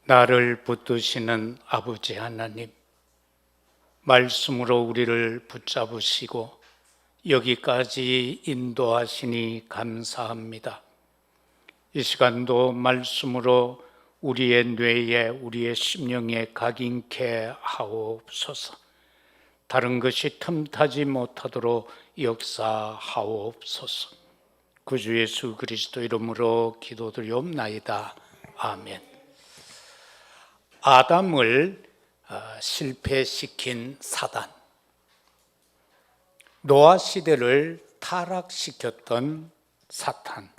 나를 붙드시는 아버지 하나님, 말씀으로 우리를 붙잡으시고 여기까지 인도하시니 감사합니다. 이 시간도 말씀으로 우리의 뇌에, 우리의 심령에 각인케 하옵소서. 다른 것이 틈타지 못하도록 역사하옵소서. 구주 예수 그리스도 이름으로 기도드리옵나이다. 아멘. 아담을 실패시킨 사단, 노아 시대를 타락시켰던 사탄,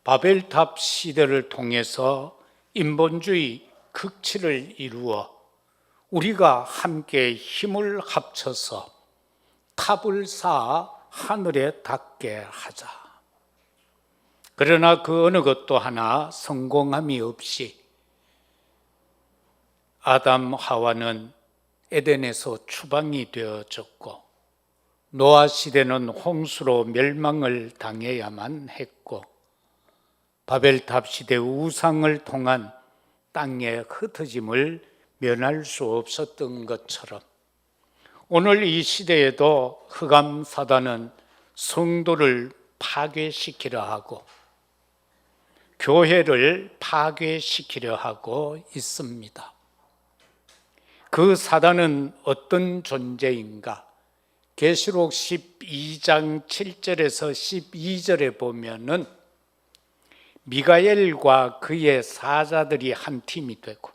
바벨탑 시대를 통해서 인본주의 극치를 이루어 우리가 함께 힘을 합쳐서 탑을 쌓아 하늘에 닿게 하자. 그러나 그 어느 것도 하나 성공함이 없이 아담 하와는 에덴에서 추방이 되어졌고, 노아 시대는 홍수로 멸망을 당해야만 했고, 바벨탑 시대 우상을 통한 땅의 흩어짐을 면할 수 없었던 것처럼 오늘 이 시대에도 흑암 사단은 성도를 파괴시키려 하고 교회를 파괴시키려 하고 있습니다. 그 사단은 어떤 존재인가? 계시록 12장 7절에서 12절에 보면은 미가엘과 그의 사자들이 한 팀이 되고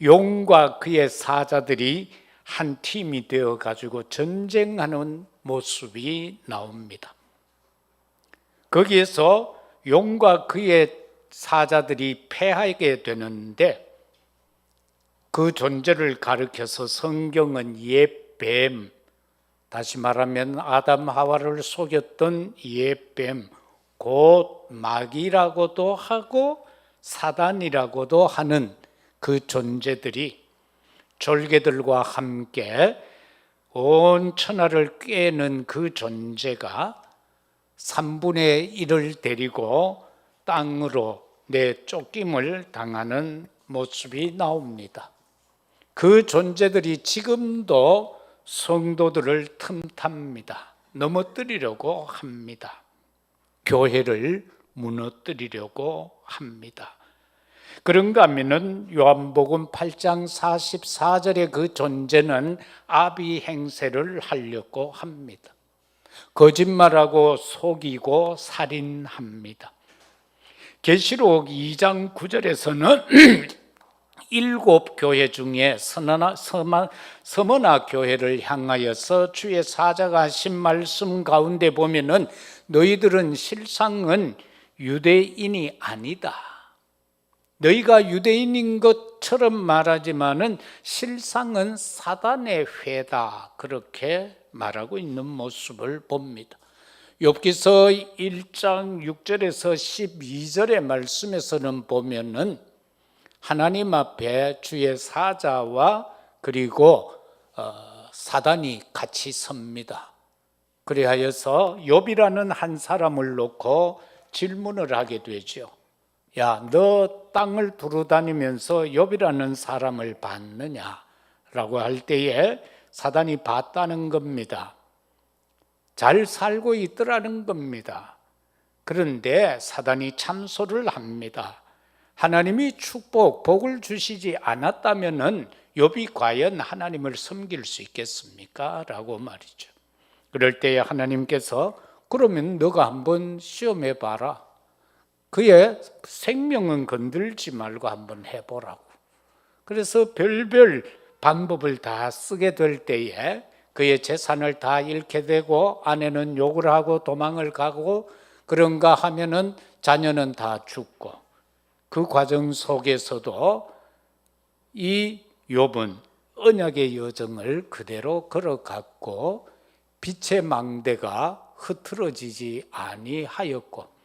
용과 그의 사자들이 한 팀이 되어 가지고 전쟁하는 모습이 나옵니다. 거기에서 용과 그의 사자들이 패하게 되는데, 그 존재를 가리켜서 성경은 옛뱀, 다시 말하면 아담 하와를 속였던 옛뱀, 곧 마귀라고도 하고 사단이라고도 하는 그 존재들이 졸개들과 함께 온 천하를 꿰는 그 존재가 3분의 1을 데리고 땅으로 내쫓김을 당하는 모습이 나옵니다. 그 존재들이 지금도 성도들을 틈탑니다. 넘어뜨리려고 합니다. 교회를 무너뜨리려고 합니다. 그런가 하면은 요한복음 8장 44절의 그 존재는 아비 행세를 하려고 합니다. 거짓말하고 속이고 살인합니다. 계시록 2장 9절에서는 7 교회 중에 서머나 교회를 향하여서 주의 사자가 하신 말씀 가운데 보면은 너희들은 실상은 유대인이 아니다. 너희가 유대인인 것처럼 말하지만은 실상은 사단의 회다. 그렇게 말하고 있는 모습을 봅니다. 욥기서 1장 6절에서 12절의 말씀에서는 보면은 하나님 앞에 주의 사자와 그리고 사단이 같이 섭니다. 그리하여서 욥이라는 한 사람을 놓고 질문을 하게 되죠. 야, 너 땅을 두루다니면서 욥이라는 사람을 봤느냐? 라고 할 때에 사단이 봤다는 겁니다. 잘 살고 있더라는 겁니다. 그런데 사단이 참소를 합니다. 하나님이 복을 주시지 않았다면은 욥이 과연 하나님을 섬길 수 있겠습니까? 라고 말이죠. 그럴 때에 하나님께서 그러면 너가 한번 시험해 봐라. 그의 생명은 건들지 말고 한번 해보라고. 그래서 별별 방법을 다 쓰게 될 때에 그의 재산을 다 잃게 되고 아내는 욕을 하고 도망을 가고 그런가 하면은 자녀는 다 죽고, 그 과정 속에서도 이 욥은 언약의 여정을 그대로 걸어갔고 빛의 망대가 흐트러지지 아니하였고,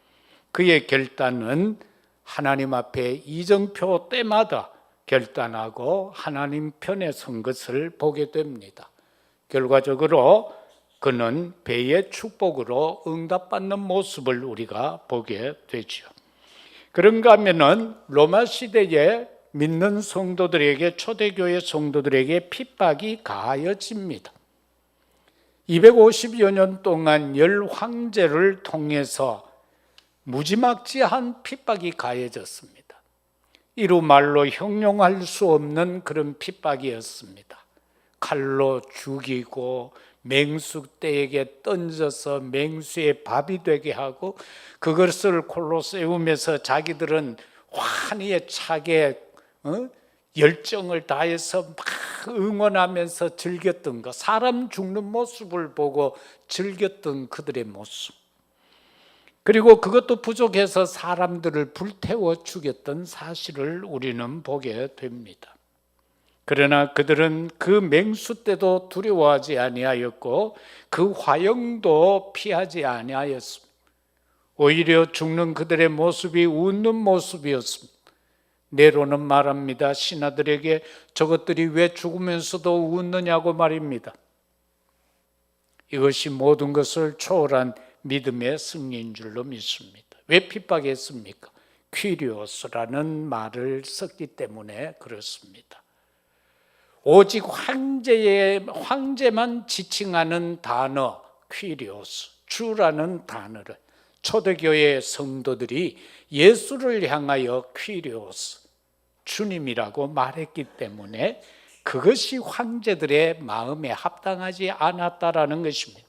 그의 결단은 하나님 앞에 이정표 때마다 결단하고 하나님 편에 선 것을 보게 됩니다. 결과적으로 그는 배의 축복으로 응답받는 모습을 우리가 보게 되죠. 그런가 하면은 로마 시대에 믿는 성도들에게, 초대교회 성도들에게 핍박이 가해집니다. 250여 년 동안 열 황제를 통해서 무지막지한 핍박이 가해졌습니다. 이루 말로 형용할 수 없는 그런 핍박이었습니다. 칼로 죽이고 맹수떼에게 던져서 맹수의 밥이 되게 하고, 그것을 콜로세움에서 자기들은 환희에 차게 열정을 다해서 막 응원하면서 즐겼던 것, 사람 죽는 모습을 보고 즐겼던 그들의 모습, 그리고 그것도 부족해서 사람들을 불태워 죽였던 사실을 우리는 보게 됩니다. 그러나 그들은 그 맹수 때도 두려워하지 아니하였고 그 화형도 피하지 아니하였습니다. 오히려 죽는 그들의 모습이 웃는 모습이었습니다. 네로는 말합니다. 신하들에게 저것들이 왜 죽으면서도 웃느냐고 말입니다. 이것이 모든 것을 초월한 믿음의 승리인 줄로 믿습니다. 왜 핍박했습니까? 퀴리오스라는 말을 썼기 때문에 그렇습니다. 오직 황제만 지칭하는 단어 퀴리오스, 주라는 단어를 초대교회 성도들이 예수를 향하여 퀴리오스, 주님이라고 말했기 때문에 그것이 황제들의 마음에 합당하지 않았다라는 것입니다.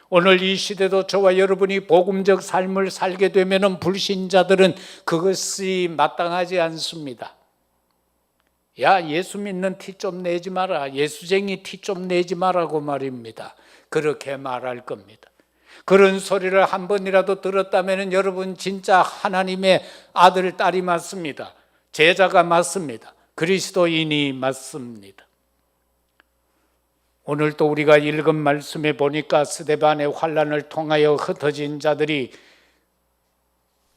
오늘 이 시대도 저와 여러분이 복음적 삶을 살게 되면 불신자들은 그것이 마땅하지 않습니다. 야, 예수 믿는 티 좀 내지 마라, 예수쟁이 티 좀 내지 마라고 말입니다. 그렇게 말할 겁니다. 그런 소리를 한 번이라도 들었다면 여러분 진짜 하나님의 아들, 딸이 맞습니다. 제자가 맞습니다. 그리스도인이 맞습니다. 오늘 또 우리가 읽은 말씀에 보니까 스데반의 환난을 통하여 흩어진 자들이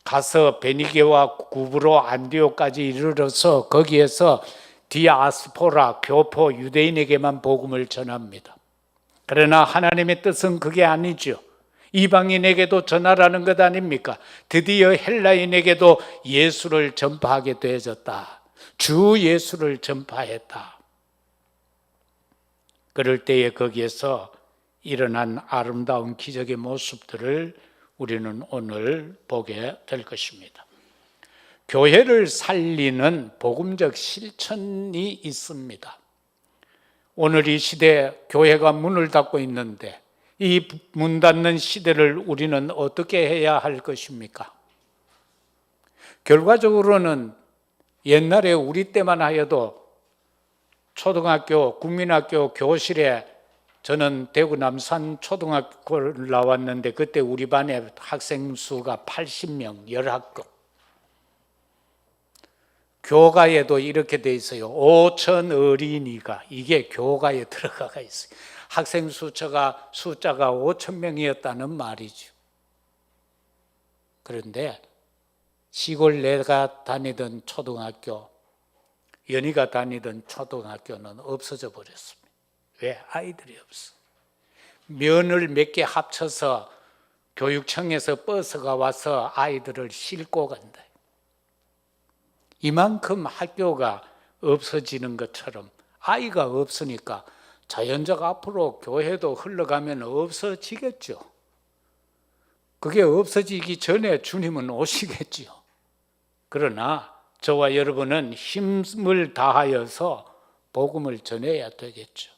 가서 베니게와 구브로 안디옥까지 이르러서 거기에서 디아스포라, 교포 유대인에게만 복음을 전합니다. 그러나 하나님의 뜻은 그게 아니죠. 이방인에게도 전하라는 것 아닙니까? 드디어 헬라인에게도 예수를 전파하게 되어졌다. 주 예수를 전파했다. 그럴 때에 거기에서 일어난 아름다운 기적의 모습들을 우리는 오늘 보게 될 것입니다. 교회를 살리는 복음적 실천이 있습니다. 오늘 이 시대에 교회가 문을 닫고 있는데 이 문 닫는 시대를 우리는 어떻게 해야 할 것입니까? 결과적으로는 옛날에 우리 때만 하여도 초등학교, 국민학교 교실에, 저는 대구 남산 초등학교를 나왔는데 그때 우리 반에 학생 수가 80명, 10학급. 교가에도 이렇게 돼 있어요. 5천 어린이가, 이게 교가에 들어가 있어요. 학생 숫자가 5천 명이었다는 말이죠. 그런데 시골 내가 다니던 초등학교, 연희가 다니던 초등학교는 없어져 버렸습니다. 왜? 아이들이 없어. 면을 몇 개 합쳐서 교육청에서 버스가 와서 아이들을 싣고 간다. 이만큼 학교가 없어지는 것처럼 아이가 없으니까 자연적 앞으로 교회도 흘러가면 없어지겠죠. 그게 없어지기 전에 주님은 오시겠죠. 그러나 저와 여러분은 힘을 다하여서 복음을 전해야 되겠죠.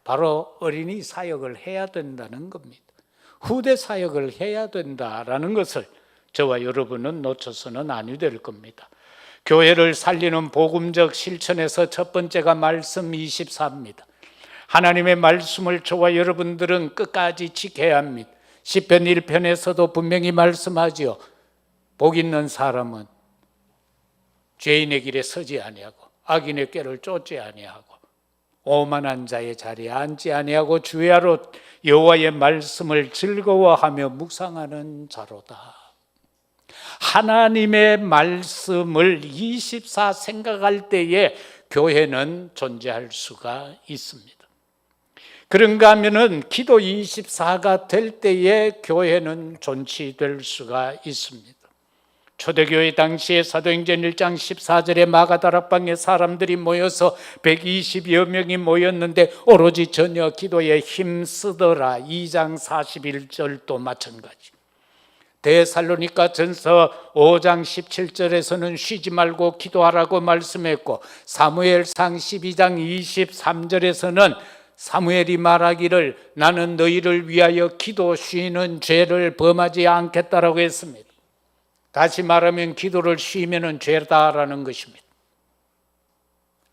바로 어린이 사역을 해야 된다는 겁니다. 후대 사역을 해야 된다라는 것을 저와 여러분은 놓쳐서는 아니 될 겁니다. 교회를 살리는 복음적 실천에서 첫 번째가 말씀 24입니다. 하나님의 말씀을 저와 여러분들은 끝까지 지켜야 합니다. 시편 1편에서도 분명히 말씀하지요. 복 있는 사람은 죄인의 길에 서지 아니하고 악인의 꾀를 쫓지 아니하고 오만한 자의 자리에 앉지 아니하고 주야로 여호와의 말씀을 즐거워하며 묵상하는 자로다. 하나님의 말씀을 24 생각할 때에 교회는 존재할 수가 있습니다. 그런가 하면은 기도 24가 될 때에 교회는 존치될 수가 있습니다. 초대교회 당시에 사도행전 1장 14절에 마가다락방에 사람들이 모여서 120여 명이 모였는데 오로지 전혀 기도에 힘쓰더라. 2장 41절도 마찬가지. 데살로니가 전서 5장 17절에서는 쉬지 말고 기도하라고 말씀했고, 사무엘상 12장 23절에서는 사무엘이 말하기를 나는 너희를 위하여 기도 쉬는 죄를 범하지 않겠다라고 했습니다. 다시 말하면 기도를 쉬면은 죄다라는 것입니다.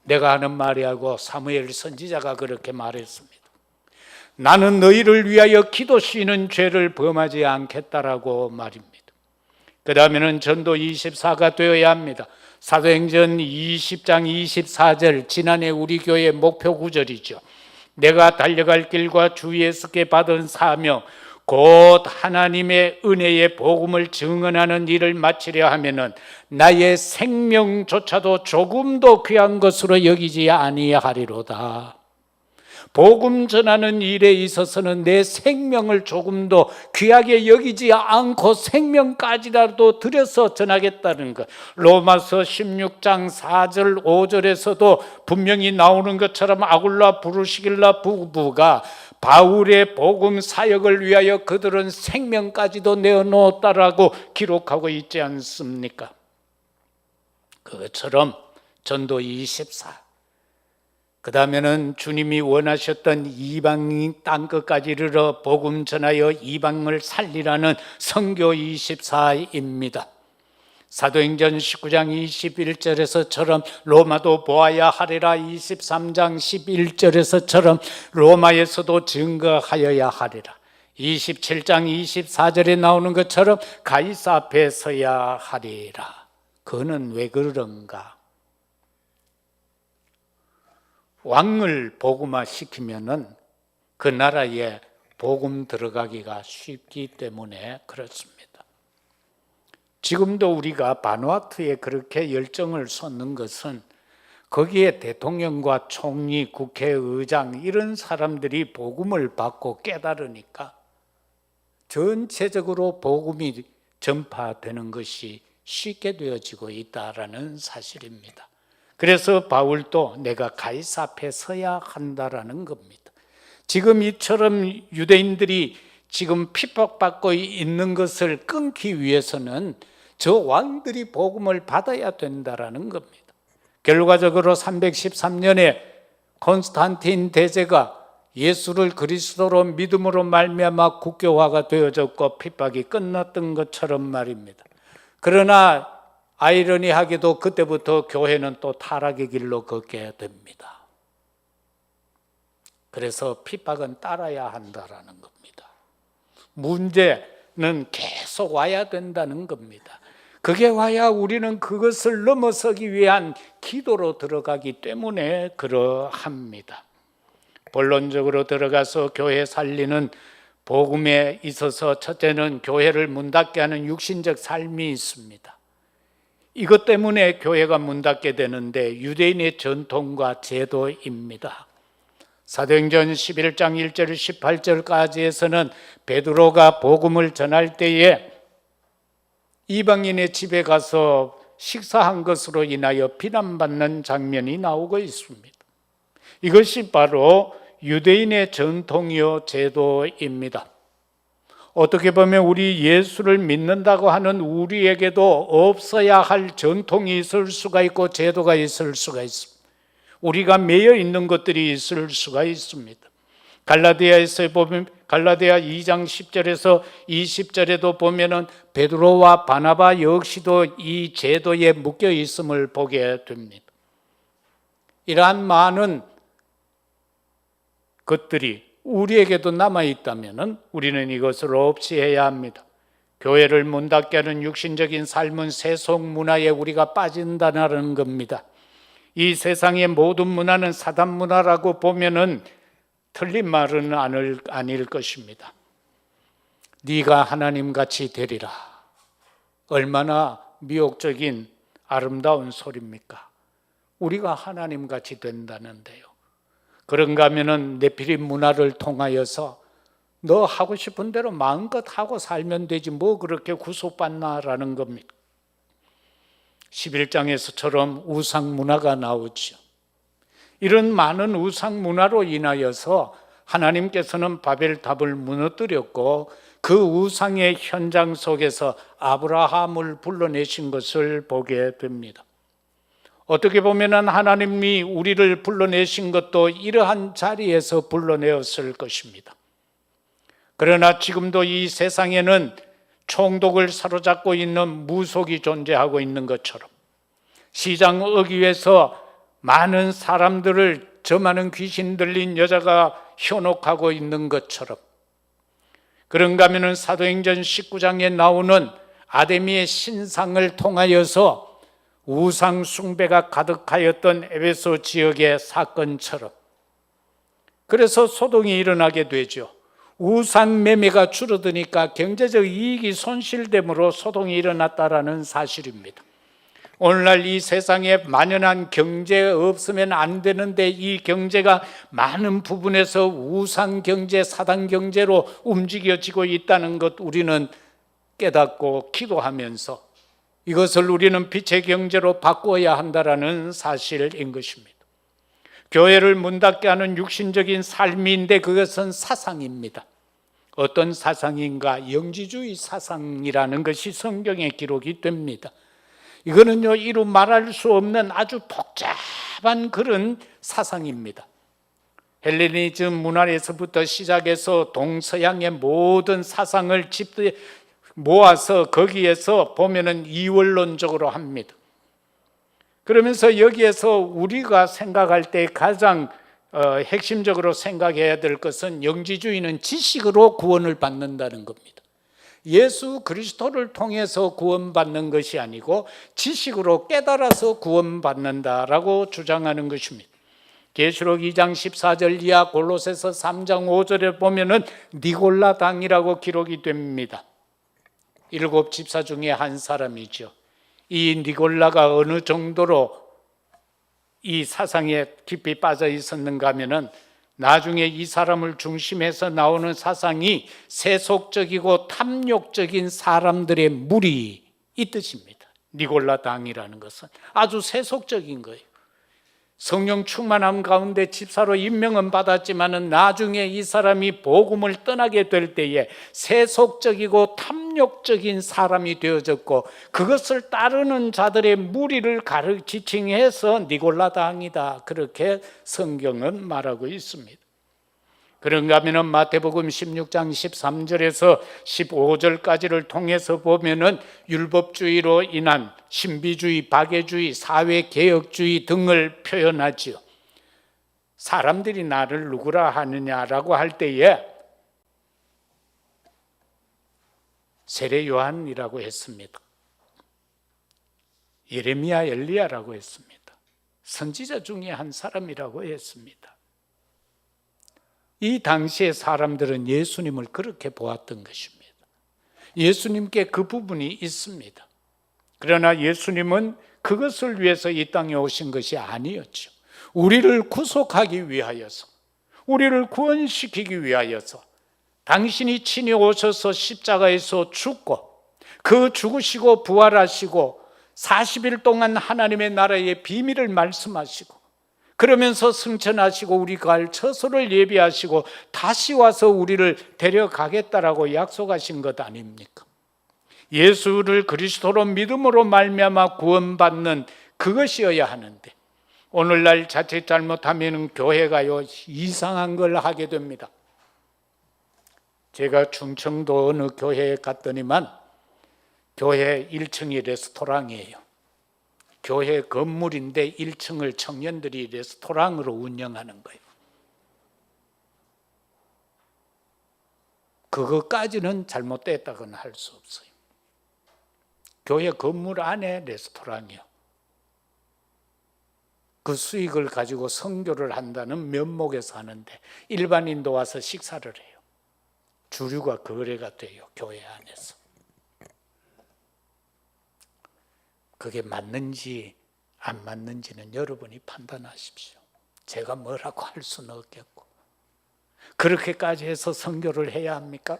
내가 하는 말이 하고 사무엘 선지자가 그렇게 말했습니다. 나는 너희를 위하여 기도 쉬는 죄를 범하지 않겠다라고 말입니다. 그 다음에는 전도 24가 되어야 합니다. 사도행전 20장 24절, 지난해 우리 교회 목표 구절이죠. 내가 달려갈 길과 주 예수께 받은 사명 곧 하나님의 은혜의 복음을 증언하는 일을 마치려 하면은 나의 생명조차도 조금도 귀한 것으로 여기지 아니하리로다. 복음 전하는 일에 있어서는 내 생명을 조금도 귀하게 여기지 않고 생명까지라도 들여서 전하겠다는 것. 로마서 16장 4절 5절에서도 분명히 나오는 것처럼 아굴라 부르시길라 부부가 바울의 복음 사역을 위하여 그들은 생명까지도 내어놓았다라고 기록하고 있지 않습니까? 그것처럼 전도 24, 그 다음에는 주님이 원하셨던 이방인 땅끝까지 이르러 복음 전하여 이방을 살리라는 선교 24입니다. 사도행전 19장 21절에서처럼 로마도 보아야 하리라 23장 11절에서처럼 로마에서도 증거하여야 하리라 27장 24절에 나오는 것처럼 가이사 앞에 서야 하리라. 그는 왜 그런가? 왕을 복음화 시키면은 그 나라에 복음 들어가기가 쉽기 때문에 그렇습니다. 지금도 우리가 바누아투에 그렇게 열정을 쏟는 것은 거기에 대통령과 총리, 국회의장 이런 사람들이 복음을 받고 깨달으니까 전체적으로 복음이 전파되는 것이 쉽게 되어지고 있다라는 사실입니다. 그래서 바울도 내가 가이사 앞에 서야 한다라는 겁니다. 지금 이처럼 유대인들이 지금 핍박받고 있는 것을 끊기 위해서는 저 왕들이 복음을 받아야 된다라는 겁니다. 결과적으로 313년에 콘스탄틴 대제가 예수를 그리스도로 믿음으로 말미암아 국교화가 되어졌고 핍박이 끝났던 것처럼 말입니다. 그러나 아이러니하게도 그때부터 교회는 또 타락의 길로 걷게 됩니다. 그래서 핍박은 따라야 한다라는 겁니다. 문제는 계속 와야 된다는 겁니다. 그게 와야 우리는 그것을 넘어서기 위한 기도로 들어가기 때문에 그러합니다. 본론적으로 들어가서 교회 살리는 복음에 있어서 첫째는 교회를 문 닫게 하는 육신적 삶이 있습니다. 이것 때문에 교회가 문 닫게 되는데 유대인의 전통과 제도입니다. 사도행전 11장 1절 18절까지에서는 베드로가 복음을 전할 때에 이방인의 집에 가서 식사한 것으로 인하여 비난받는 장면이 나오고 있습니다. 이것이 바로 유대인의 전통이요 제도입니다. 어떻게 보면 우리 예수를 믿는다고 하는 우리에게도 없어야 할 전통이 있을 수가 있고 제도가 있을 수가 있습니다. 우리가 매여 있는 것들이 있을 수가 있습니다. 갈라디아에서 보면 갈라디아 2장 10절에서 20절에도 보면은 베드로와 바나바 역시도 이 제도에 묶여 있음을 보게 됩니다. 이러한 많은 것들이 우리에게도 남아 있다면은 우리는 이것을 없이 해야 합니다. 교회를 문 닫게 하는 육신적인 삶은 세속 문화에 우리가 빠진다는 겁니다. 이 세상의 모든 문화는 사단 문화라고 보면은 틀린 말은 아닐 것입니다. 네가 하나님같이 되리라. 얼마나 미혹적인 아름다운 소리입니까? 우리가 하나님같이 된다는데요. 그런가 하면은 네피림 문화를 통하여서 너 하고 싶은 대로 마음껏 하고 살면 되지 뭐 그렇게 구속받나라는 겁니다. 11장에서처럼 우상 문화가 나오죠. 이런 많은 우상 문화로 인하여서 하나님께서는 바벨탑을 무너뜨렸고 그 우상의 현장 속에서 아브라함을 불러내신 것을 보게 됩니다. 어떻게 보면 하나님이 우리를 불러내신 것도 이러한 자리에서 불러내었을 것입니다. 그러나 지금도 이 세상에는 총독을 사로잡고 있는 무속이 존재하고 있는 것처럼 시장 어귀에서 많은 사람들을 저 많은 귀신 들린 여자가 현혹하고 있는 것처럼, 그런가 하면 사도행전 19장에 나오는 아데미의 신상을 통하여서 우상 숭배가 가득하였던 에베소 지역의 사건처럼, 그래서 소동이 일어나게 되죠. 우상 매매가 줄어드니까 경제적 이익이 손실됨으로 소동이 일어났다라는 사실입니다. 오늘날 이 세상에 만연한 경제 없으면 안 되는데 이 경제가 많은 부분에서 우상 경제, 사단 경제로 움직여지고 있다는 것 우리는 깨닫고 기도하면서 이것을 우리는 빛의 경제로 바꾸어야 한다라는 사실인 것입니다. 교회를 문 닫게 하는 육신적인 삶인데 그것은 사상입니다. 어떤 사상인가? 영지주의 사상이라는 것이 성경에 기록이 됩니다. 이거는요, 이루 말할 수 없는 아주 복잡한 그런 사상입니다. 헬레니즘 문화에서부터 시작해서 동서양의 모든 사상을 모아서 거기에서 보면은 이원론적으로 합니다. 그러면서 여기에서 우리가 생각할 때 가장 핵심적으로 생각해야 될 것은 영지주의는 지식으로 구원을 받는다는 겁니다. 예수 그리스도를 통해서 구원받는 것이 아니고 지식으로 깨달아서 구원받는다라고 주장하는 것입니다. 계시록 2장 14절 이하 골로새서 3장 5절에 보면은 니골라당이라고 기록이 됩니다. 7 집사 중에 한 사람이죠. 이 니골라가 어느 정도로 이 사상에 깊이 빠져 있었는가 하면은 나중에 이 사람을 중심해서 나오는 사상이 세속적이고 탐욕적인 사람들의 무리 이 뜻입니다. 니골라당이라는 것은 아주 세속적인 거예요. 성령 충만함 가운데 집사로 임명은 받았지만 나중에 이 사람이 복음을 떠나게 될 때에 세속적이고 탐욕적인 사람이 되어졌고 그것을 따르는 자들의 무리를 지칭해서 니골라당이다, 그렇게 성경은 말하고 있습니다. 그런가 하면 마태복음 16장 13절에서 15절까지를 통해서 보면은 율법주의로 인한 신비주의, 박애주의, 사회개혁주의 등을 표현하지요. 사람들이 나를 누구라 하느냐라고 할 때에 세례 요한이라고 했습니다. 예레미야, 엘리야라고 했습니다. 선지자 중에 한 사람이라고 했습니다. 이 당시의 사람들은 예수님을 그렇게 보았던 것입니다. 예수님께 그 부분이 있습니다. 그러나 예수님은 그것을 위해서 이 땅에 오신 것이 아니었죠. 우리를 구속하기 위하여서, 우리를 구원시키기 위하여서 당신이 친히 오셔서 십자가에서 죽고 그 죽으시고 부활하시고 40일 동안 하나님의 나라의 비밀을 말씀하시고 그러면서 승천하시고 우리가 갈 처소를 예비하시고 다시 와서 우리를 데려가겠다라고 약속하신 것 아닙니까? 예수를 그리스도로 믿음으로 말미암아 구원받는 그것이어야 하는데 오늘날 자칫 잘못하면 교회가요 이상한 걸 하게 됩니다. 제가 충청도 어느 교회에 갔더니만 교회 1층이 레스토랑이에요. 교회 건물인데 1층을 청년들이 레스토랑으로 운영하는 거예요. 그것까지는 잘못됐다고는 할 수 없어요. 교회 건물 안에 레스토랑이요. 그 수익을 가지고 선교를 한다는 면목에서 하는데 일반인도 와서 식사를 해요. 주류가 거래가 돼요, 교회 안에서. 그게 맞는지 안 맞는지는 여러분이 판단하십시오. 제가 뭐라고 할 수는 없겠고. 그렇게까지 해서 선교를 해야 합니까?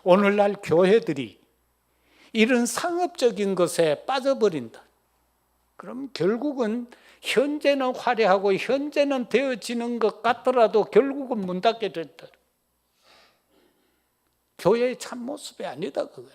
오늘날 교회들이 이런 상업적인 것에 빠져버린다. 그럼 결국은 현재는 화려하고 현재는 되어지는 것 같더라도 결국은 문 닫게 된다. 교회의 참모습이 아니다 그건.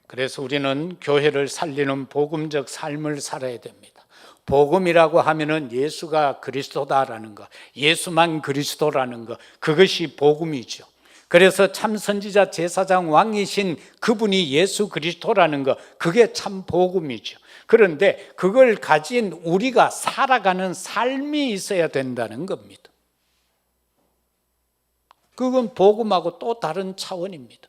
그래서 우리는 교회를 살리는 복음적 삶을 살아야 됩니다. 복음이라고 하면은 예수가 그리스도다라는 것, 예수만 그리스도라는 것, 그것이 복음이죠. 그래서 참 선지자 제사장 왕이신 그분이 예수 그리스도라는 것, 그게 참 복음이죠. 그런데 그걸 가진 우리가 살아가는 삶이 있어야 된다는 겁니다. 그건 복음하고 또 다른 차원입니다.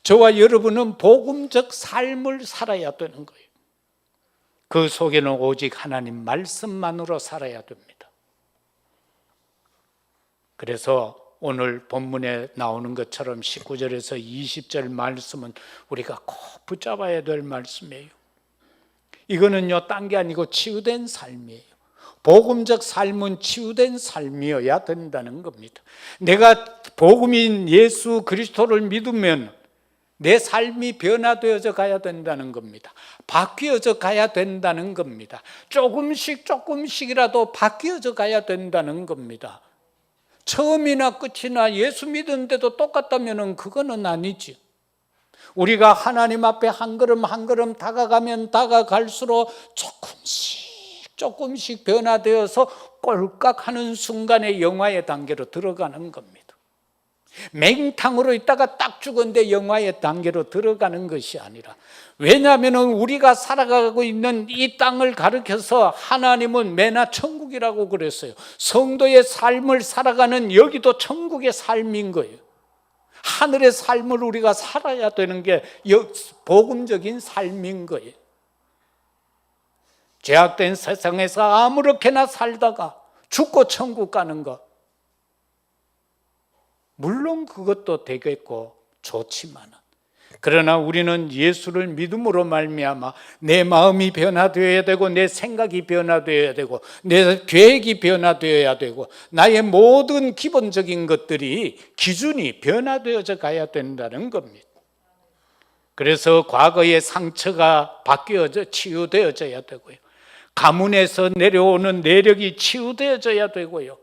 저와 여러분은 복음적 삶을 살아야 되는 거예요. 그 속에는 오직 하나님 말씀만으로 살아야 됩니다. 그래서 오늘 본문에 나오는 것처럼 19절에서 20절 말씀은 우리가 꼭 붙잡아야 될 말씀이에요. 이거는요, 딴 게 아니고 치유된 삶이에요. 복음적 삶은 치유된 삶이어야 된다는 겁니다. 내가 복음인 예수 그리스도를 믿으면 내 삶이 변화되어져 가야 된다는 겁니다. 바뀌어져 가야 된다는 겁니다. 조금씩이라도 바뀌어져 가야 된다는 겁니다. 처음이나 끝이나 예수 믿었는데도 똑같다면 그거는 아니지. 우리가 하나님 앞에 한 걸음 한 걸음 다가가면 다가갈수록 조금씩 변화되어서 꼴깍하는 순간에 영화의 단계로 들어가는 겁니다. 맹탕으로 있다가 딱 죽었는데 영화의 단계로 들어가는 것이 아니라, 왜냐하면 우리가 살아가고 있는 이 땅을 가리켜서 하나님은 매나 천국이라고 그랬어요. 성도의 삶을 살아가는 여기도 천국의 삶인 거예요. 하늘의 삶을 우리가 살아야 되는 게 복음적인 삶인 거예요. 죄악된 세상에서 아무렇게나 살다가 죽고 천국 가는 것, 물론 그것도 되겠고 좋지만, 그러나 우리는 예수를 믿음으로 말미암아 내 마음이 변화되어야 되고, 내 생각이 변화되어야 되고, 내 계획이 변화되어야 되고, 나의 모든 기본적인 것들이 기준이 변화되어져 가야 된다는 겁니다. 그래서 과거의 상처가 바뀌어져 치유되어져야 되고요, 가문에서 내려오는 내력이 치유되어져야 되고요,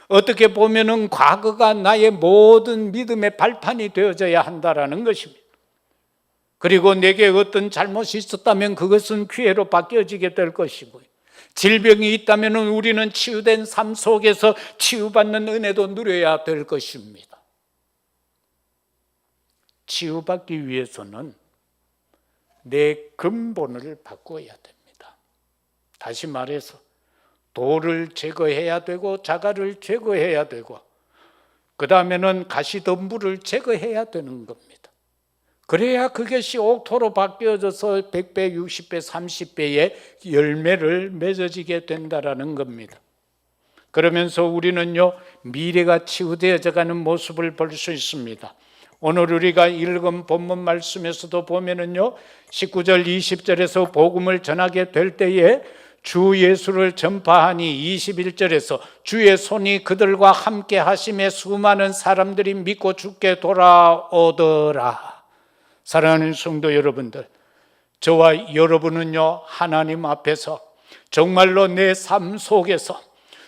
어떻게 보면은 과거가 나의 모든 믿음의 발판이 되어져야 한다라는 것입니다. 그리고 내게 어떤 잘못이 있었다면 그것은 기회로 바뀌어지게 될 것이고요, 질병이 있다면 우리는 치유된 삶 속에서 치유받는 은혜도 누려야 될 것입니다. 치유받기 위해서는 내 근본을 바꿔야 됩니다. 다시 말해서 돌을 제거해야 되고, 자갈을 제거해야 되고, 그 다음에는 가시덤불을 제거해야 되는 겁니다. 그래야 그것이 옥토로 바뀌어져서 100배, 60배, 30배의 열매를 맺어지게 된다는 겁니다. 그러면서 우리는요, 미래가 치유되어져 가는 모습을 볼 수 있습니다. 오늘 우리가 읽은 본문 말씀에서도 보면은요, 19절 20절에서 복음을 전하게 될 때에 주 예수를 전파하니 21절에서 주의 손이 그들과 함께 하심에 수많은 사람들이 믿고 주께 돌아오더라. 사랑하는 성도 여러분들, 저와 여러분은요, 하나님 앞에서 정말로 내 삶 속에서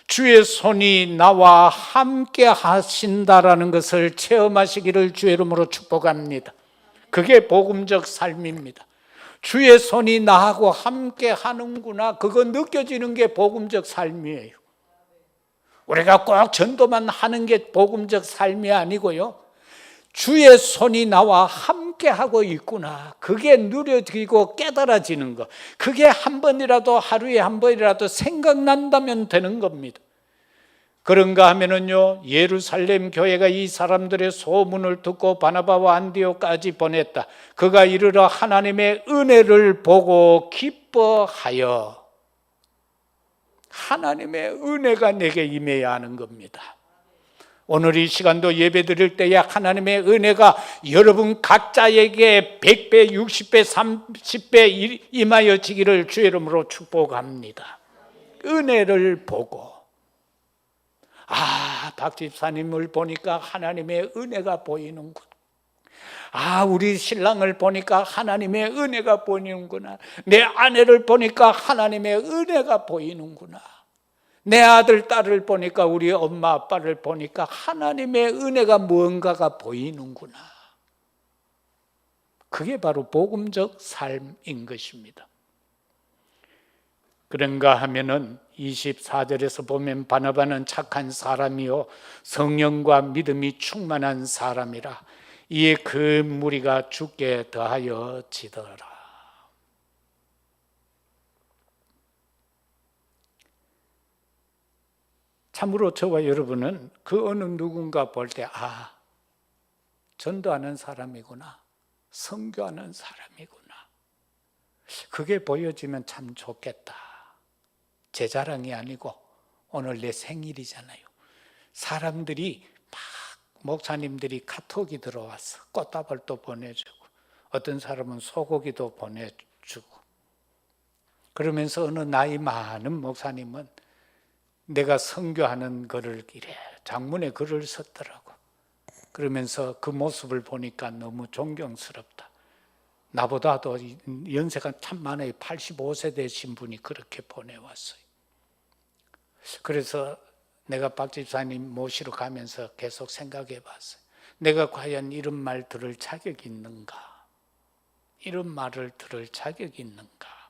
주의 손이 나와 함께 하신다라는 것을 체험하시기를 주의 이름으로 축복합니다. 그게 복음적 삶입니다. 주의 손이 나하고 함께 하는구나, 그거 느껴지는 게 복음적 삶이에요. 우리가 꼭 전도만 하는 게 복음적 삶이 아니고요, 주의 손이 나와 함께 하고 있구나, 그게 누려지고 깨달아지는 것, 그게 한 번이라도, 하루에 한 번이라도 생각난다면 되는 겁니다. 그런가 하면은요, 예루살렘 교회가 이 사람들의 소문을 듣고 바나바와 안디옥까지 보냈다. 그가 이르러 하나님의 은혜를 보고 기뻐하여, 하나님의 은혜가 내게 임해야 하는 겁니다. 오늘 이 시간도 예배 드릴 때에 하나님의 은혜가 여러분 각자에게 100배, 60배, 30배 임하여지기를 주의 이름으로 축복합니다. 은혜를 보고, 박 집사님을 보니까 하나님의 은혜가 보이는군. 우리 신랑을 보니까 하나님의 은혜가 보이는구나. 내 아내를 보니까 하나님의 은혜가 보이는구나. 내 아들, 딸을 보니까, 우리 엄마, 아빠를 보니까 하나님의 은혜가 무언가가 보이는구나. 그게 바로 복음적 삶인 것입니다. 그런가 하면은 24절에서 보면 바나바는 착한 사람이요 성령과 믿음이 충만한 사람이라. 이에 그 무리가 죽게 더하여 지더라. 참으로 저와 여러분은 그 어느 누군가 볼 때 전도하는 사람이구나, 선교하는 사람이구나, 그게 보여지면 참 좋겠다. 제 자랑이 아니고 오늘 내 생일이잖아요. 사람들이 막 목사님들이 카톡이 들어와서 꽃다발도 보내주고, 어떤 사람은 소고기도 보내주고, 그러면서 어느 나이 많은 목사님은 내가 선교하는 글을 이래 장문의 글을 썼더라고. 그러면서 그 모습을 보니까 너무 존경스럽다. 나보다도 연세가 참 많아요. 85세 되신 분이 그렇게 보내왔어요. 그래서 내가 박 집사님 모시러 가면서 계속 생각해 봤어요. 내가 과연 이런 말 들을 자격이 있는가? 이런 말을 들을 자격이 있는가?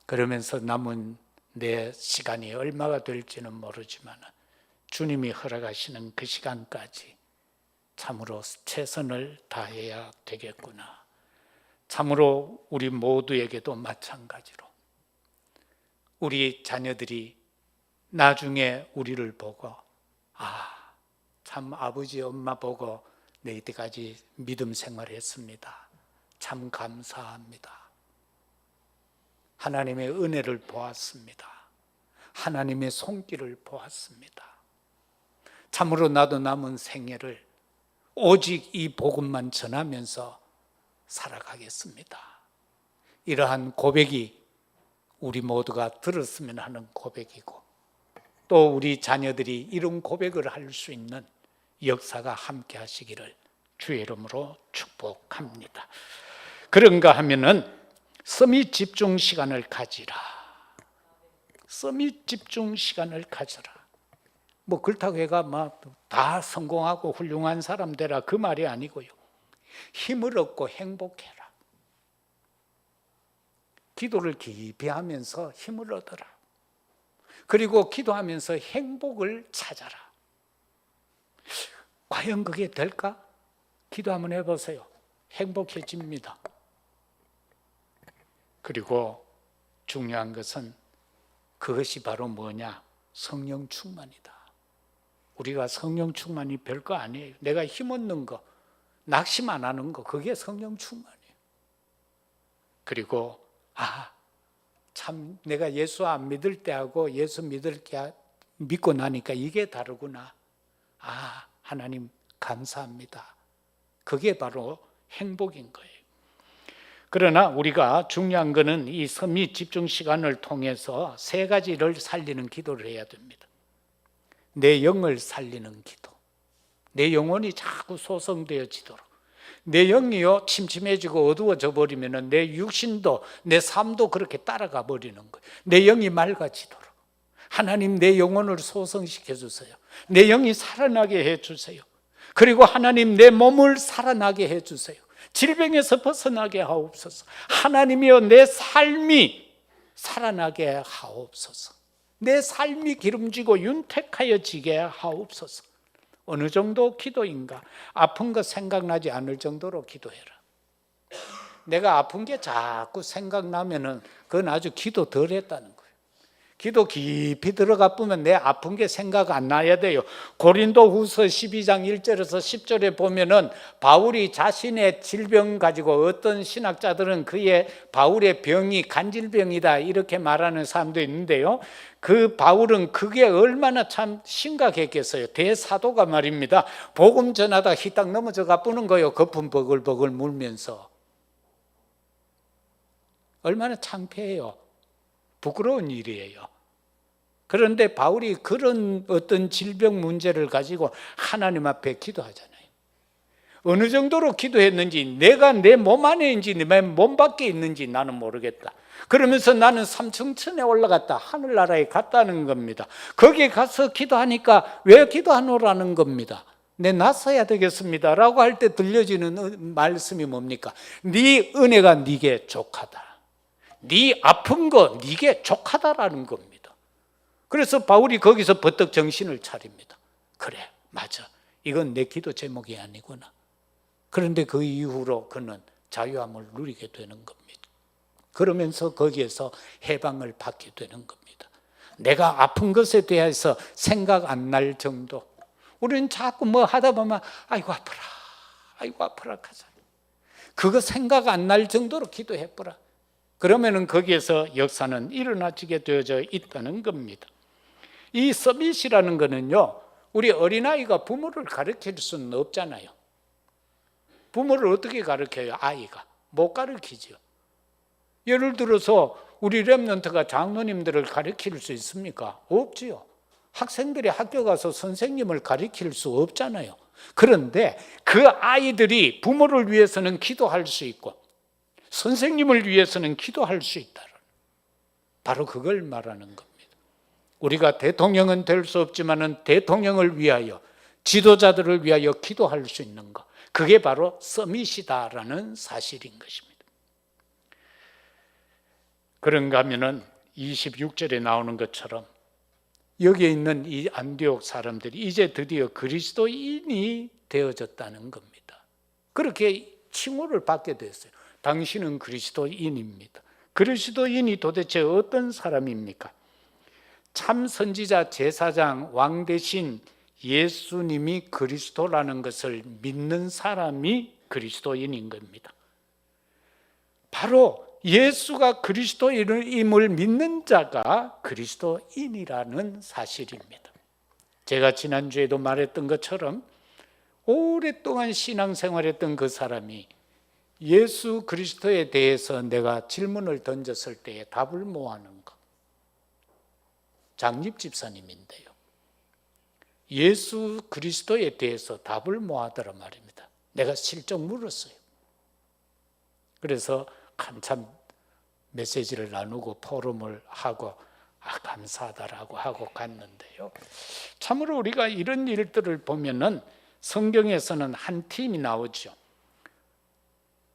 그러면서 남은 내 시간이 얼마가 될지는 모르지만 주님이 허락하시는 그 시간까지 참으로 최선을 다해야 되겠구나. 참으로 우리 모두에게도 마찬가지로 우리 자녀들이 나중에 우리를 보고 참 아버지 엄마 보고 내 이때까지 믿음 생활했습니다. 참 감사합니다. 하나님의 은혜를 보았습니다. 하나님의 손길을 보았습니다. 참으로 나도 남은 생애를 오직 이 복음만 전하면서 살아가겠습니다. 이러한 고백이 우리 모두가 들었으면 하는 고백이고, 또 우리 자녀들이 이런 고백을 할 수 있는 역사가 함께 하시기를 주의 이름으로 축복합니다. 그런가 하면은 서밋 집중 시간을 가지라. 서밋 집중 시간을 가져라. 뭐 그렇다고 해가 막 다 성공하고 훌륭한 사람 되라, 그 말이 아니고요. 힘을 얻고 행복해라. 기도를 깊이 하면서 힘을 얻어라. 그리고 기도하면서 행복을 찾아라. 과연 그게 될까? 기도 한번 해보세요. 행복해집니다. 그리고 중요한 것은 그것이 바로 뭐냐? 성령 충만이다. 우리가 성령 충만이 별거 아니에요. 내가 힘 얻는 거, 낙심 안 하는 거, 그게 성령 충만이에요. 그리고 참 내가 예수 안 믿을 때하고 예수 믿고 나니까 이게 다르구나. 하나님 감사합니다. 그게 바로 행복인 거예요. 그러나 우리가 중요한 것은 이 서밋 집중 시간을 통해서 세 가지를 살리는 기도를 해야 됩니다. 내 영을 살리는 기도. 내 영혼이 자꾸 소성되어지도록. 내 영이요 침침해지고 어두워져 버리면 내 육신도 내 삶도 그렇게 따라가 버리는 거예요. 내 영이 맑아지도록. 하나님 내 영혼을 소성시켜 주세요. 내 영이 살아나게 해 주세요. 그리고 하나님 내 몸을 살아나게 해 주세요. 질병에서 벗어나게 하옵소서. 하나님이여 내 삶이 살아나게 하옵소서. 내 삶이 기름지고 윤택하여지게 하옵소서. 어느 정도 기도인가? 아픈 거 생각나지 않을 정도로 기도해라. 내가 아픈 게 자꾸 생각나면은 그건 아주 기도 덜 했다는 거예요. 기도 깊이 들어가 보면 내 아픈 게 생각 안 나야 돼요. 고린도후서 12장 1절에서 10절에 보면은 바울이 자신의 질병 가지고, 어떤 신학자들은 바울의 병이 간질병이다 이렇게 말하는 사람도 있는데요. 그 바울은 그게 얼마나 참 심각했겠어요. 대사도가 말입니다. 복음 전하다 휘딱 넘어져 가쁘는 거예요. 거품 버글버글 물면서. 얼마나 창피해요. 부끄러운 일이에요. 그런데 바울이 그런 어떤 질병 문제를 가지고 하나님 앞에 기도하잖아요. 어느 정도로 기도했는지, 내가 내 몸 안에 있는지 내 몸 밖에 있는지 나는 모르겠다. 그러면서 나는 삼층천에 올라갔다, 하늘나라에 갔다는 겁니다. 거기에 가서 기도하니까 왜 기도하노라는 겁니다. 내 나서야 되겠습니다 라고 할 때 들려지는 말씀이 뭡니까? 네 은혜가 네게 족하다. 네 아픈 거 네게 족하다라는 겁니다. 그래서 바울이 거기서 버떡 정신을 차립니다. 그래, 맞아, 이건 내 기도 제목이 아니구나. 그런데 그 이후로 그는 자유함을 누리게 되는 겁니다. 그러면서 거기에서 해방을 받게 되는 겁니다. 내가 아픈 것에 대해서 생각 안 날 정도. 우리는 자꾸 뭐 하다 보면 아이고 아파라, 아이고 아파라 하자. 그거 생각 안 날 정도로 기도해보라. 그러면은 거기에서 역사는 일어나지게 되어져 있다는 겁니다. 이 서밋이라는 거는요, 우리 어린아이가 부모를 가르칠 수는 없잖아요. 부모를 어떻게 가르쳐요? 아이가 못 가르치죠. 예를 들어서 우리 렘넌트가 장로님들을 가르칠 수 있습니까? 없지요. 학생들이 학교 가서 선생님을 가르칠 수 없잖아요. 그런데 그 아이들이 부모를 위해서는 기도할 수 있고 선생님을 위해서는 기도할 수 있다. 바로 그걸 말하는 겁니다. 우리가 대통령은 될 수 없지만은 대통령을 위하여, 지도자들을 위하여 기도할 수 있는 것, 그게 바로 서밋이다라는 사실인 것입니다. 그런가 하면은 26절에 나오는 것처럼 여기에 있는 이 안디옥 사람들이 이제 드디어 그리스도인이 되어졌다는 겁니다. 그렇게 칭호를 받게 됐어요. 당신은 그리스도인입니다. 그리스도인이 도대체 어떤 사람입니까? 참 선지자, 제사장, 왕 대신 예수님이 그리스도라는 것을 믿는 사람이 그리스도인인 겁니다. 바로 예수가 그리스도인임을 믿는 자가 그리스도인이라는 사실입니다. 제가 지난주에도 말했던 것처럼 오랫동안 신앙생활했던 그 사람이 예수 그리스도에 대해서 내가 질문을 던졌을 때에 답을 모아는 것, 장립 집사님인데요, 예수 그리스도에 대해서 답을 모아더라 말입니다. 내가 실적 물었어요. 그래서 한참 메시지를 나누고 포럼을 하고 감사하다라고 하고 갔는데요, 참으로 우리가 이런 일들을 보면은 성경에서는 한 팀이 나오죠.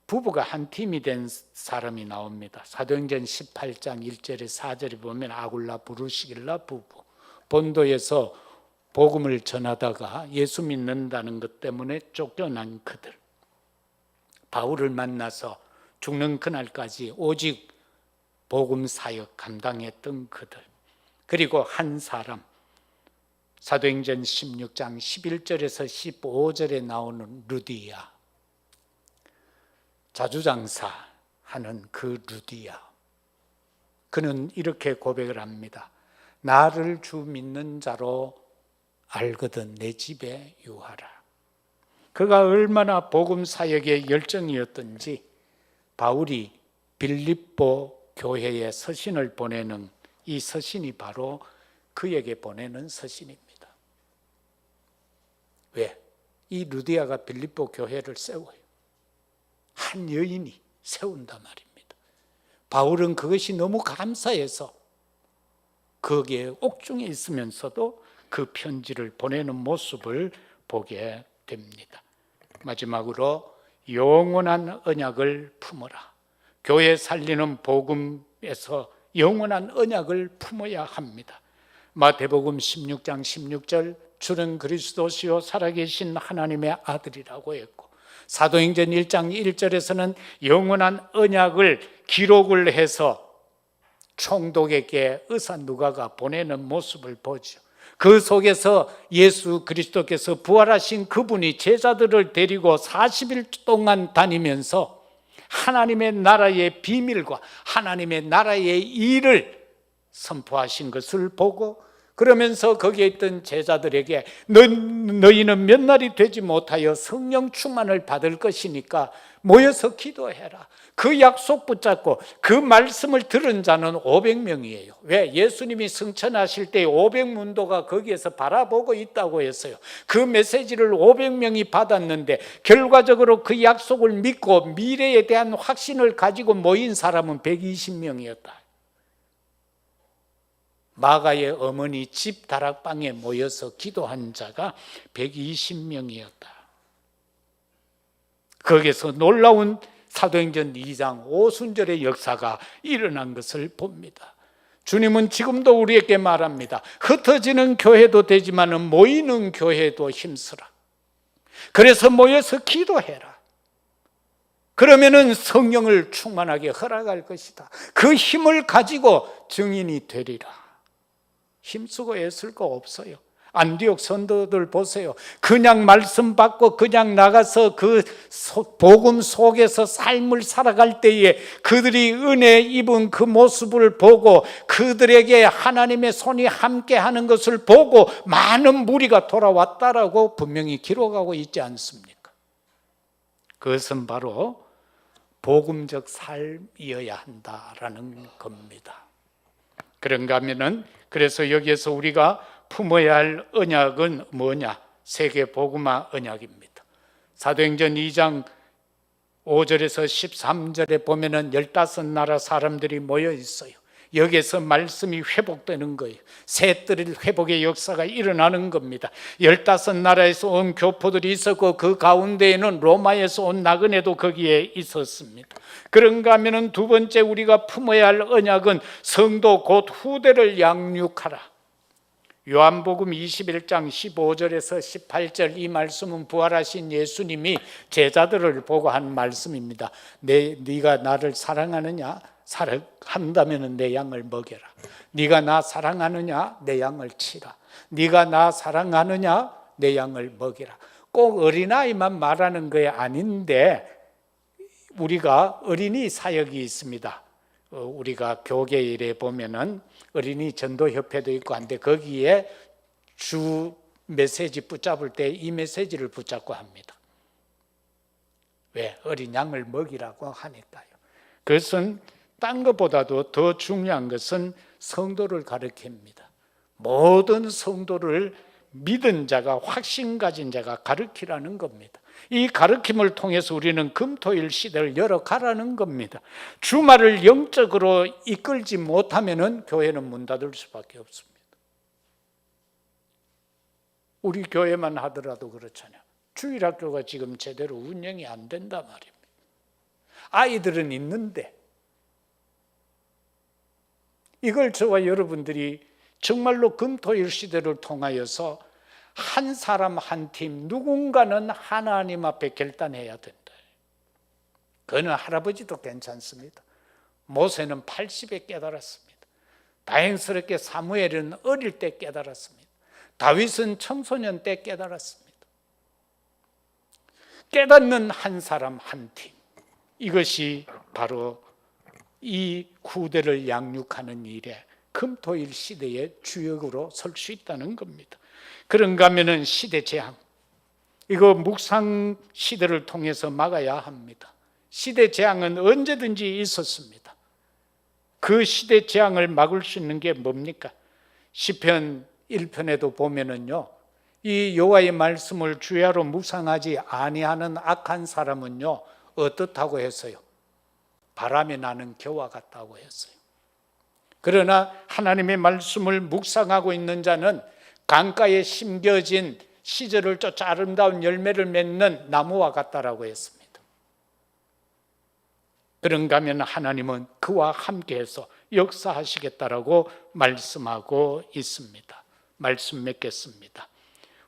부부가 한 팀이 된 사람이 나옵니다. 사도행전 18장 1절에 4절에 보면 아굴라 브루시길라 부부, 본도에서 복음을 전하다가 예수 믿는다는 것 때문에 쫓겨난 그들, 바울을 만나서 죽는 그날까지 오직 복음 사역 감당했던 그들, 그리고 한 사람, 사도행전 16장 11절에서 15절에 나오는 루디아, 자주장사 하는 그 루디아, 그는 이렇게 고백을 합니다. 나를 주 믿는 자로 알거든 내 집에 유하라. 그가 얼마나 복음 사역에 열정이었던지 바울이 빌립보 교회에 서신을 보내는 이 서신이 바로 그에게 보내는 서신입니다. 왜? 이 루디아가 빌립보 교회를 세워요. 한 여인이 세운단 말입니다. 바울은 그것이 너무 감사해서 거기에 옥중에 있으면서도 그 편지를 보내는 모습을 보게 됩니다. 마지막으로 영원한 언약을 품어라. 교회 살리는 복음에서 영원한 언약을 품어야 합니다. 마태복음 16장 16절, 주는 그리스도시요 살아계신 하나님의 아들이라고 했고, 사도행전 1장 1절에서는 영원한 언약을 기록을 해서 총독에게 의사 누가가 보내는 모습을 보죠. 그 속에서 예수 그리스도께서 부활하신 그분이 제자들을 데리고 40일 동안 다니면서 하나님의 나라의 비밀과 하나님의 나라의 일을 선포하신 것을 보고 그러면서 거기에 있던 제자들에게 너희는 몇 날이 되지 못하여 성령 충만을 받을 것이니까 모여서 기도해라. 그 약속 붙잡고 그 말씀을 들은 자는 500명이에요. 왜? 예수님이 승천하실 때 500문도가 거기에서 바라보고 있다고 했어요. 그 메시지를 500명이 받았는데 결과적으로 그 약속을 믿고 미래에 대한 확신을 가지고 모인 사람은 120명이었다. 마가의 어머니 집 다락방에 모여서 기도한 자가 120명이었다. 거기서 놀라운 사도행전 2장 오순절의 역사가 일어난 것을 봅니다. 주님은 지금도 우리에게 말합니다. 흩어지는 교회도 되지만 모이는 교회도 힘쓰라. 그래서 모여서 기도해라. 그러면은 성령을 충만하게 허락할 것이다. 그 힘을 가지고 증인이 되리라. 힘쓰고 애쓸 거 없어요. 안디옥 선도들 보세요. 그냥 말씀 받고 그냥 나가서 그 복음 속에서 삶을 살아갈 때에 그들이 은혜 입은 그 모습을 보고 그들에게 하나님의 손이 함께하는 것을 보고 많은 무리가 돌아왔다라고 분명히 기록하고 있지 않습니까? 그것은 바로 복음적 삶이어야 한다라는 겁니다. 그런가 하면은 그래서 여기에서 우리가 품어야 할 언약은 뭐냐? 세계 복음화 언약입니다. 사도행전 2장 5절에서 13절에 보면은 15나라 사람들이 모여 있어요. 여기에서 말씀이 회복되는 거예요. 새뜰 회복의 역사가 일어나는 겁니다. 15나라에서 온 교포들이 있었고 그 가운데에는 로마에서 온 나그네도 거기에 있었습니다. 그런가 하면은 두 번째 우리가 품어야 할 언약은 성도 곧 후대를 양육하라. 요한복음 21장 15절에서 18절 이 말씀은 부활하신 예수님이 제자들을 보고 한 말씀입니다. 네가 나를 사랑하느냐? 사랑한다면 내 양을 먹여라. 네가 나 사랑하느냐? 내 양을 치라. 네가 나 사랑하느냐? 내 양을 먹이라. 꼭 어린아이만 말하는 게 아닌데 우리가 어린이 사역이 있습니다. 우리가 교계 일에 보면은 어린이 전도협회도 있고 한데 거기에 주 메시지 붙잡을 때 이 메시지를 붙잡고 합니다. 왜? 어린 양을 먹이라고 하니까요. 그것은 딴 것보다도 더 중요한 것은 성도를 가르칩니다. 모든 성도를 믿은 자가 확신 가진 자가 가르치라는 겁니다. 이 가르침을 통해서 우리는 금토일 시대를 열어가라는 겁니다. 주말을 영적으로 이끌지 못하면 교회는 문 닫을 수밖에 없습니다. 우리 교회만 하더라도 그렇잖아요. 주일학교가 지금 제대로 운영이 안 된단 말입니다. 아이들은 있는데 이걸 저와 여러분들이 정말로 금토일 시대를 통하여서 한 사람 한 팀 누군가는 하나님 앞에 결단해야 된다. 그는 할아버지도 괜찮습니다. 모세는 80에 깨달았습니다. 다행스럽게 사무엘은 어릴 때 깨달았습니다. 다윗은 청소년 때 깨달았습니다. 깨닫는 한 사람 한 팀, 이것이 바로 이 후대를 양육하는 일에 금토일 시대의 주역으로 설 수 있다는 겁니다. 그런가 하면은 시대 재앙, 이거 묵상 시대를 통해서 막아야 합니다. 시대 재앙은 언제든지 있었습니다. 그 시대 재앙을 막을 수 있는 게 뭡니까? 시편 1편에도 보면은요, 이 여호와의 말씀을 주야로 묵상하지 아니하는 악한 사람은요 어떻다고 했어요? 바람에 나는 겨와 같다고 했어요. 그러나 하나님의 말씀을 묵상하고 있는 자는 강가에 심겨진 시절을 쫓아 아름다운 열매를 맺는 나무와 같다라고 했습니다. 그런가 하면 하나님은 그와 함께해서 역사하시겠다라고 말씀하고 있습니다. 말씀 맺겠습니다.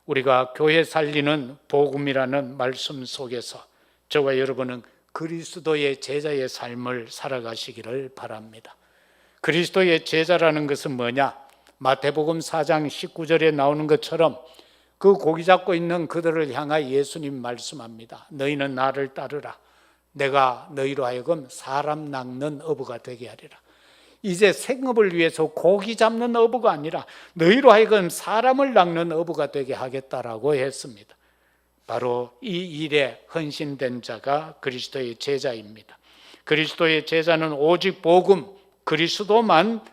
우리가 교회 살리는 복음이라는 말씀 속에서 저와 여러분은 그리스도의 제자의 삶을 살아가시기를 바랍니다. 그리스도의 제자라는 것은 뭐냐? 마태복음 4장 19절에 나오는 것처럼 그 고기 잡고 있는 그들을 향하여 예수님 말씀합니다. 너희는 나를 따르라. 내가 너희로 하여금 사람 낚는 어부가 되게 하리라. 이제 생업을 위해서 고기 잡는 어부가 아니라 너희로 하여금 사람을 낚는 어부가 되게 하겠다라고 했습니다. 바로 이 일에 헌신된 자가 그리스도의 제자입니다. 그리스도의 제자는 오직 복음, 그리스도만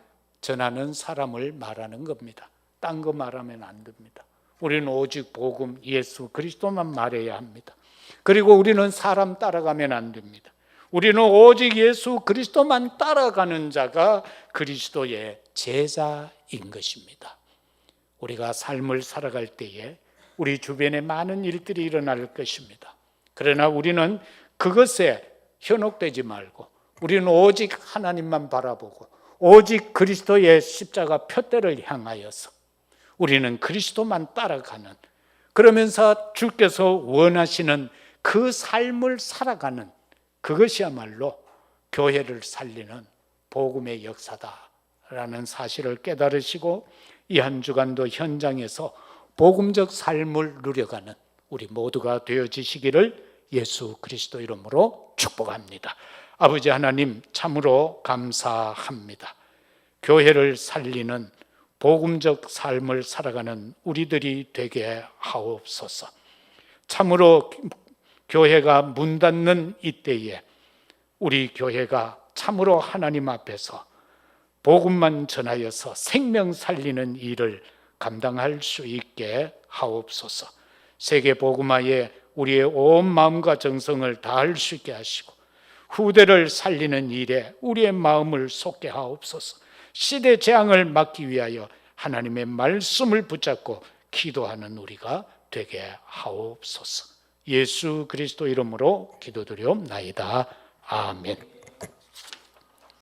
전하는 사람을 말하는 겁니다. 딴 거 말하면 안 됩니다. 우리는 오직 복음, 예수 그리스도만 말해야 합니다. 그리고 우리는 사람 따라가면 안 됩니다. 우리는 오직 예수 그리스도만 따라가는 자가 그리스도의 제자인 것입니다. 우리가 삶을 살아갈 때에 우리 주변에 많은 일들이 일어날 것입니다. 그러나 우리는 그것에 현혹되지 말고 우리는 오직 하나님만 바라보고 오직 그리스도의 십자가 표대를 향하여서 우리는 그리스도만 따라가는, 그러면서 주께서 원하시는 그 삶을 살아가는, 그것이야말로 교회를 살리는 복음의 역사다라는 사실을 깨달으시고 이 한 주간도 현장에서 복음적 삶을 누려가는 우리 모두가 되어지시기를 예수 그리스도 이름으로 축복합니다. 아버지 하나님, 참으로 감사합니다. 교회를 살리는 복음적 삶을 살아가는 우리들이 되게 하옵소서. 참으로 교회가 문 닫는 이때에 우리 교회가 참으로 하나님 앞에서 복음만 전하여서 생명 살리는 일을 감당할 수 있게 하옵소서. 세계 복음화에 우리의 온 마음과 정성을 다할 수 있게 하시고 후대를 살리는 일에 우리의 마음을 쏟게 하옵소서. 시대 재앙을 막기 위하여 하나님의 말씀을 붙잡고 기도하는 우리가 되게 하옵소서. 예수 그리스도 이름으로 기도드리옵나이다. 아멘.